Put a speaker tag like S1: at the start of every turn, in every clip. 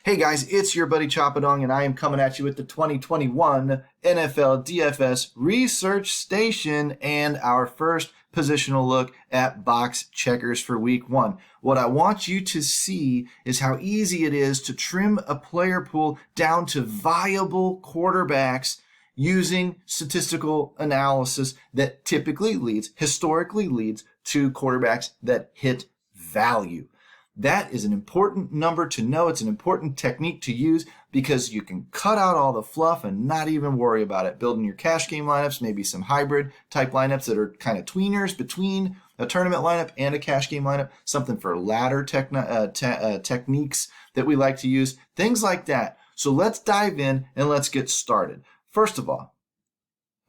S1: Hey guys, it's your buddy Choppadong, and I am coming at you with the 2021 NFL DFS Research Station and our first positional look at box checkers for week one. What I want you to see is how easy it is to trim a player pool down to viable quarterbacks using statistical analysis that historically leads to quarterbacks that hit value. That is an important number to know. It's an important technique to use because you can cut out all the fluff and not even worry about it. Building your cash game lineups, maybe some hybrid type lineups that are kind of tweeners between a tournament lineup and a cash game lineup, something for ladder techniques that we like to use, things like that. So let's dive in and let's get started. First of all,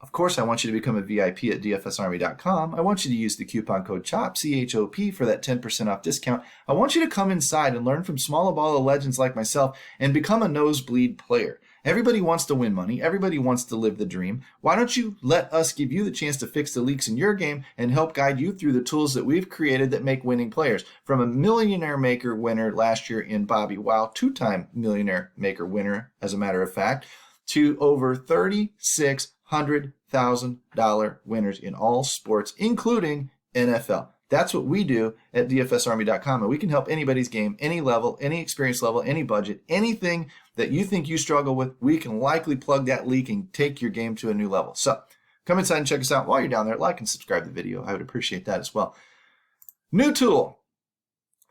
S1: of course, I want you to become a VIP at DFSArmy.com. I want you to use the coupon code CHOP, C-H-O-P, for that 10% off discount. I want you to come inside and learn from smaller ball of legends like myself and become a nosebleed player. Everybody wants to win money. Everybody wants to live the dream. Why don't you let us give you the chance to fix the leaks in your game and help guide you through the tools that we've created that make winning players? From a Millionaire Maker winner last year in Bobby Wow, two-time Millionaire Maker winner, as a matter of fact, to over $100,000 winners in all sports, including NFL. That's what we do at DFSArmy.com, and we can help anybody's game, any level, any experience level, any budget, anything that you think you struggle with. We can likely plug that leak and take your game to a new level. So come inside and check us out. While you're down there, like and subscribe to the video. I would appreciate that as well. New tool.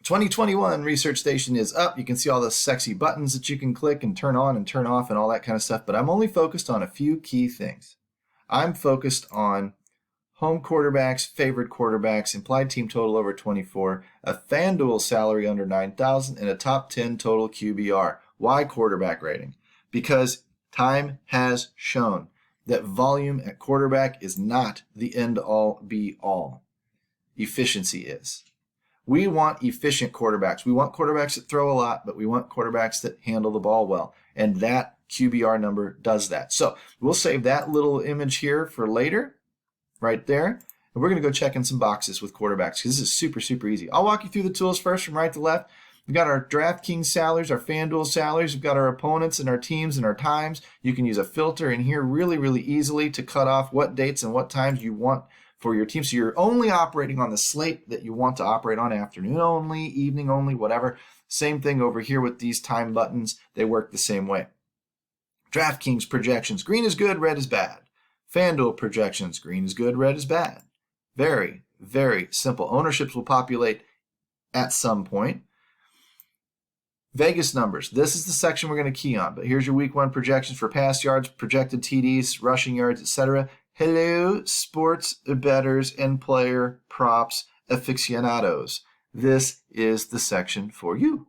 S1: 2021 Research Station is up. You can see all the sexy buttons that you can click and turn on and turn off and all that kind of stuff, but I'm only focused on a few key things. I'm focused on home quarterbacks, favored quarterbacks, implied team total over 24, a FanDuel salary under 9,000, and a top 10 total QBR. Why quarterback rating? Because time has shown that volume at quarterback is not the end-all, be-all. Efficiency is. We want efficient quarterbacks. We want quarterbacks that throw a lot, but we want quarterbacks that handle the ball well. And that QBR number does that. So we'll save that little image here for later, right there. And we're going to go check in some boxes with quarterbacks because this is super, super easy. I'll walk you through the tools first from right to left. We've got our DraftKings salaries, our FanDuel salaries. We've got our opponents and our teams and our times. You can use a filter in here really, really easily to cut off what dates and what times you want for your team. So you're only operating on the slate that you want to operate on, afternoon only, evening only, whatever. Same thing over here with these time buttons. They work the same way. DraftKings projections, green is good, red is bad. FanDuel projections, green is good, red is bad. Very, very simple. Ownerships will populate at some point. Vegas numbers. This is the section we're going to key on, but here's your week one projections for pass yards, projected TDs, rushing yards, etc. Hello, sports bettors and player props aficionados. This is the section for you.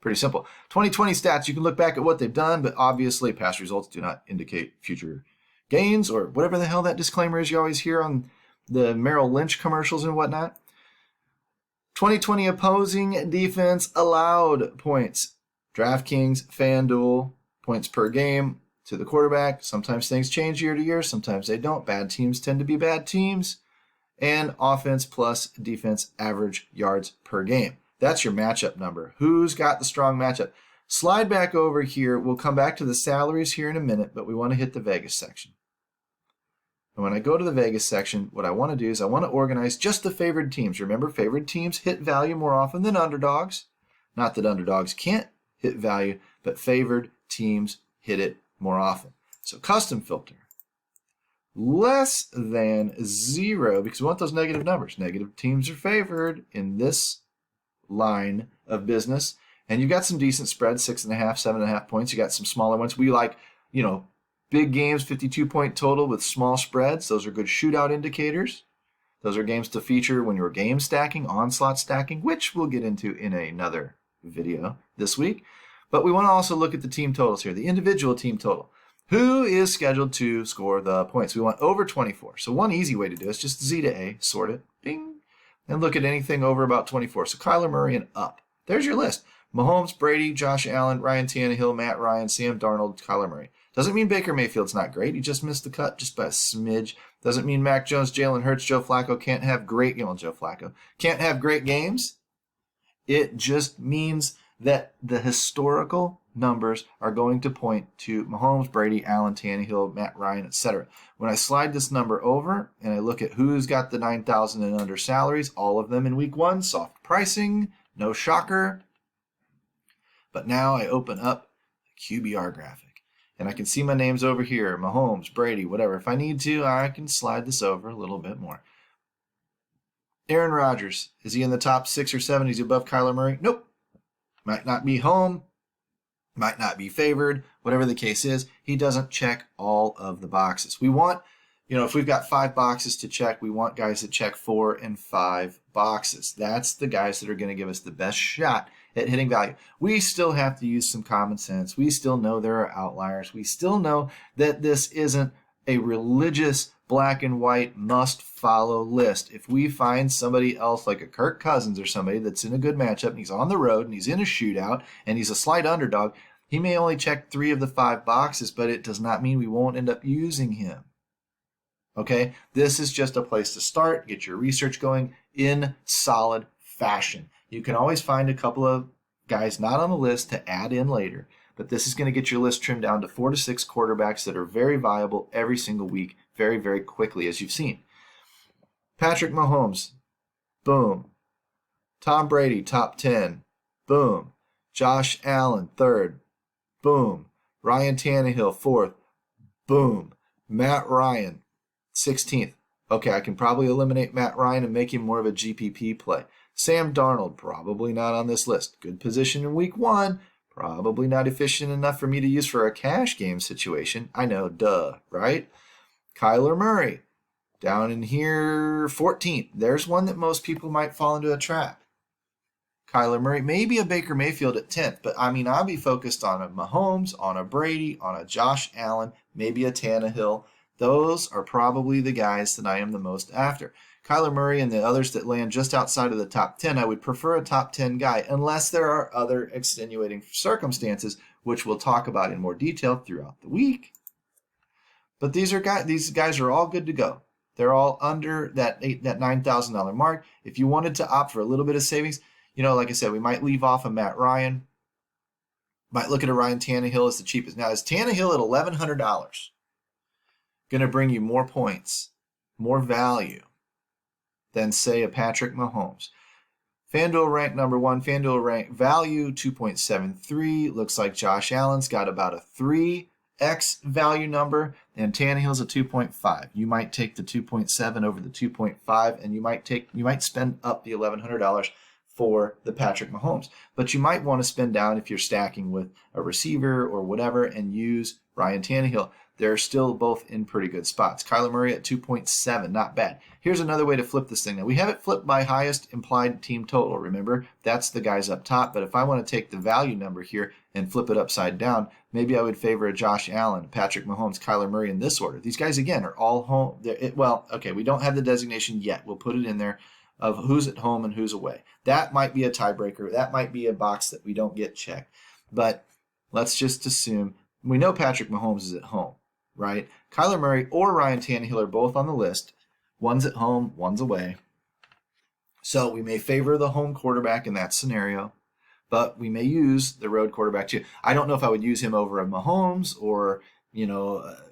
S1: Pretty simple. 2020 stats. You can look back at what they've done, but obviously past results do not indicate future gains or whatever the hell that disclaimer is you always hear on the Merrill Lynch commercials and whatnot. 2020 opposing defense allowed points. DraftKings, FanDuel, points per game to the quarterback. Sometimes things change year to year. Sometimes they don't. Bad teams tend to be bad teams. And offense plus defense average yards per game. That's your matchup number. Who's got the strong matchup? Slide back over here. We'll come back to the salaries here in a minute, but we want to hit the Vegas section. And when I go to the Vegas section, what I want to do is I want to organize just the favored teams. Remember, favored teams hit value more often than underdogs. Not that underdogs can't hit value, but favored teams hit it more often. So custom filter. Less than 0, because we want those negative numbers. Negative teams are favored in this line of business. And you've got some decent spreads, 6.5, 7.5 points. You got some smaller ones. We like, big games, 52-point total with small spreads. Those are good shootout indicators. Those are games to feature when you're game stacking, onslaught stacking, which we'll get into in another video this week. But we want to also look at the team totals here, the individual team total. Who is scheduled to score the points? We want over 24. So one easy way to do it is just Z to A, sort it, bing, and look at anything over about 24. So Kyler Murray and up. There's your list. Mahomes, Brady, Josh Allen, Ryan Tannehill, Matt Ryan, Sam Darnold, Kyler Murray. Doesn't mean Baker Mayfield's not great. He just missed the cut just by a smidge. Doesn't mean Mac Jones, Jalen Hurts, Joe Flacco can't have great, Joe Flacco can't have great games. It just means that the historical numbers are going to point to Mahomes, Brady, Allen, Tannehill, Matt Ryan, etc. When I slide this number over and I look at who's got the 9,000 and under salaries, all of them in week one, soft pricing, no shocker. But now I open up the QBR graphic and I can see my names over here, Mahomes, Brady, whatever. If I need to, I can slide this over a little bit more. Aaron Rodgers, is he in the top 6 or 7? Is he above Kyler Murray? Nope. Might not be home, might not be favored, whatever the case is. He doesn't check all of the boxes. We want, if we've got 5 boxes to check, we want guys that check 4 and 5 boxes. That's the guys that are going to give us the best shot at hitting value. We still have to use some common sense. We still know there are outliers. We still know that this isn't a religious black and white must follow list. If we find somebody else like a Kirk Cousins or somebody that's in a good matchup and he's on the road and he's in a shootout and he's a slight underdog, he may only check 3 of the 5 boxes, but it does not mean we won't end up using him. Okay, this is just a place to start. Get your research going in solid fashion. You can always find a couple of guys not on the list to add in later, but this is going to get your list trimmed down to 4 to 6 quarterbacks that are very viable every single week, very, very quickly, as you've seen. Patrick Mahomes, boom. Tom Brady, top 10, boom. Josh Allen, 3rd, boom. Ryan Tannehill, 4th, boom. Matt Ryan, 16th. Okay, I can probably eliminate Matt Ryan and make him more of a GPP play. Sam Darnold, probably not on this list. Good position in week 1. Probably not efficient enough for me to use for a cash game situation. I know, duh, right? Kyler Murray, down in here, 14th. There's one that most people might fall into a trap. Kyler Murray, maybe a Baker Mayfield at 10th, but I'll be focused on a Mahomes, on a Brady, on a Josh Allen, maybe a Tannehill. Those are probably the guys that I am the most after. Kyler Murray and the others that land just outside of the top 10, I would prefer a top 10 guy unless there are other extenuating circumstances, which we'll talk about in more detail throughout the week. But these guys are all good to go. They're all under that $9,000 mark. If you wanted to opt for a little bit of savings, like I said, we might leave off a Matt Ryan. Might look at a Ryan Tannehill as the cheapest. Now, is Tannehill at $1,100 going to bring you more points, more value than, say, a Patrick Mahomes? FanDuel ranked number 1. FanDuel ranked value 2.73. Looks like Josh Allen's got about a 3x value number, and Tannehill's a 2.5. You might take the 2.7 over the 2.5, and you might spend up the $1,100 for the Patrick Mahomes. But you might want to spend down if you're stacking with a receiver or whatever and use Ryan Tannehill. They're still both in pretty good spots. Kyler Murray at 2.7, not bad. Here's another way to flip this thing. Now, we have it flipped by highest implied team total, remember? That's the guys up top. But if I want to take the value number here and flip it upside down, maybe I would favor a Josh Allen, Patrick Mahomes, Kyler Murray in this order. These guys, again, are all home. We don't have the designation yet. We'll put it in there of who's at home and who's away. That might be a tiebreaker. That might be a box that we don't get checked. But let's just assume we know Patrick Mahomes is at home, right? Kyler Murray or Ryan Tannehill are both on the list. One's at home, one's away. So we may favor the home quarterback in that scenario, but we may use the road quarterback too. I don't know if I would use him over a Mahomes or,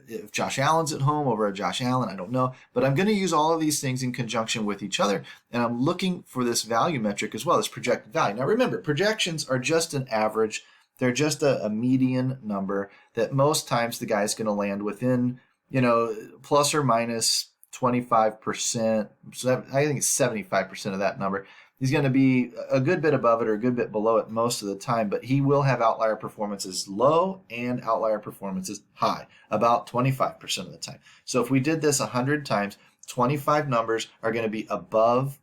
S1: if Josh Allen's at home over a Josh Allen, I don't know. But I'm going to use all of these things in conjunction with each other, and I'm looking for this value metric as well, this projected value. Now remember, projections are just an average. They're just a median number that most times the guy's going to land within, plus or minus 25%. So I think it's 75% of that number. He's going to be a good bit above it or a good bit below it most of the time, but he will have outlier performances low and outlier performances high, about 25% of the time. So if we did this 100 times, 25 numbers are going to be above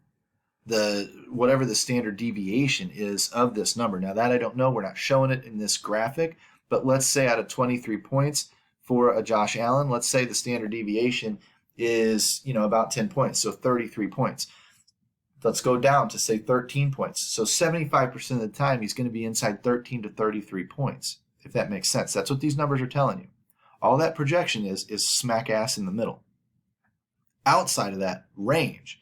S1: whatever the standard deviation is of this number. Now that I don't know, we're not showing it in this graphic, but let's say out of 23 points for a Josh Allen, let's say the standard deviation is, about 10 points, so 33 points. Let's go down to say 13 points. So 75% of the time he's going to be inside 13 to 33 points, if that makes sense. That's what these numbers are telling you. All that projection is smack ass in the middle. Outside of that range,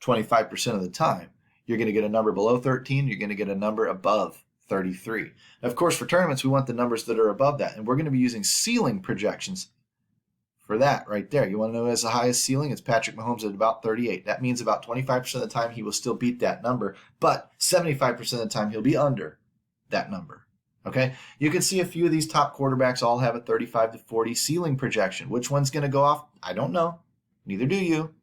S1: 25% of the time, you're going to get a number below 13, you're going to get a number above 33. Of course, for tournaments, we want the numbers that are above that, and we're going to be using ceiling projections for that right there. You want to know who has the highest ceiling? It's Patrick Mahomes at about 38. That means about 25% of the time he will still beat that number, but 75% of the time he'll be under that number. Okay? You can see a few of these top quarterbacks all have a 35 to 40 ceiling projection. Which one's going to go off? I don't know. Neither do you.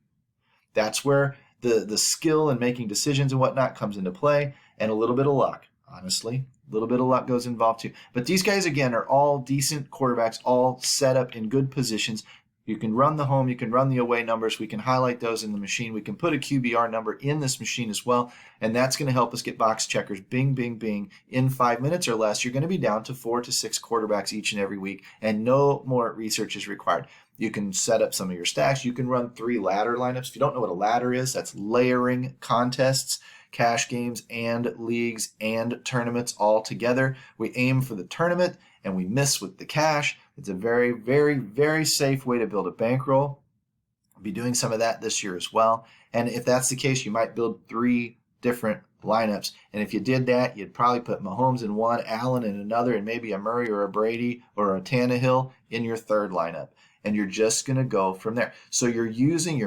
S1: That's where the skill in making decisions and whatnot comes into play, and a little bit of luck. Honestly, a little bit of luck goes involved too. But these guys, again, are all decent quarterbacks, all set up in good positions. You can run the home, you can run the away numbers. We can highlight those in the machine. We can put a QBR number in this machine as well, and that's going to help us get box checkers. Bing, bing, bing. In 5 minutes or less, you're going to be down to 4 to 6 quarterbacks each and every week, and no more research is required. You can set up some of your stacks. You can run 3 ladder lineups. If you don't know what a ladder is, that's layering contests, cash games, and leagues and tournaments all together. We aim for the tournament and we miss with the cash. It's a very, very, very safe way to build a bankroll. I'll be doing some of that this year as well. And if that's the case, you might build 3 different lineups. And if you did that, you'd probably put Mahomes in one, Allen in another, and maybe a Murray or a Brady or a Tannehill in your third lineup. And you're just going to go from there. So you're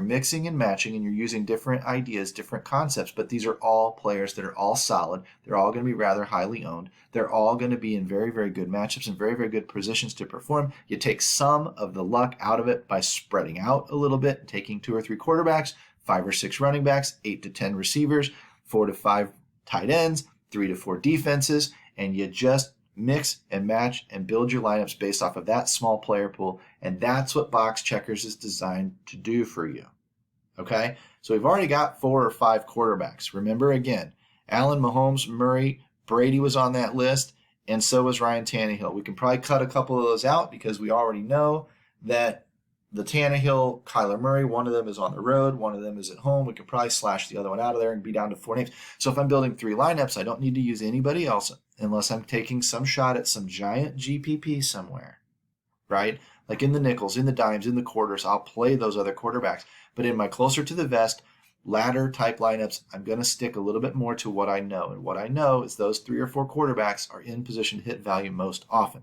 S1: mixing and matching, and you're using different ideas, different concepts, but these are all players that are all solid. They're all going to be rather highly owned. They're all going to be in very, very good matchups and very, very good positions to perform. You take some of the luck out of it by spreading out a little bit, taking 2 or 3 quarterbacks, 5 or 6 running backs, 8 to 10 receivers, 4 to 5 tight ends, 3 to 4 defenses, and you just mix and match and build your lineups based off of that small player pool, and that's what Box Checkers is designed to do for you. Okay? So we've already got 4 or 5 quarterbacks. Remember again, Allen, Mahomes, Murray, Brady was on that list, and so was Ryan Tannehill. We can probably cut a couple of those out because we already know that the Tannehill, Kyler Murray, one of them is on the road, one of them is at home. We could probably slash the other one out of there and be down to 4 names. So if I'm building 3 lineups, I don't need to use anybody else unless I'm taking some shot at some giant GPP somewhere, right? Like in the nickels, in the dimes, in the quarters, I'll play those other quarterbacks. But in my closer to the vest, ladder type lineups, I'm going to stick a little bit more to what I know. And what I know is those 3 or 4 quarterbacks are in position to hit value most often.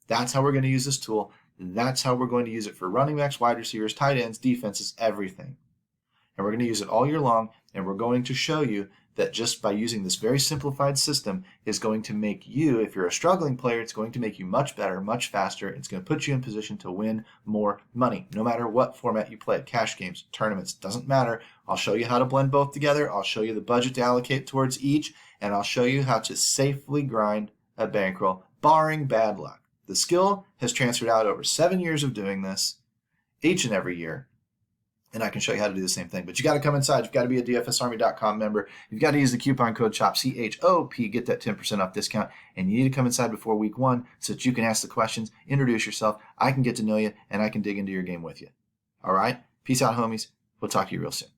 S1: That's how we're going to use this tool. That's how we're going to use it for running backs, wide receivers, tight ends, defenses, everything. And we're going to use it all year long, and we're going to show you that just by using this very simplified system is going to make you, if you're a struggling player, it's going to make you much better, much faster. It's going to put you in position to win more money, no matter what format you play. Cash games, tournaments, doesn't matter. I'll show you how to blend both together. I'll show you the budget to allocate towards each, and I'll show you how to safely grind a bankroll, barring bad luck. The skill has transferred out over 7 years of doing this each and every year. And I can show you how to do the same thing. But you got to come inside. You've got to be a DFSArmy.com member. You've got to use the coupon code CHOP, CHOP, get that 10% off discount. And you need to come inside before week 1 so that you can ask the questions, introduce yourself. I can get to know you, and I can dig into your game with you. All right? Peace out, homies. We'll talk to you real soon.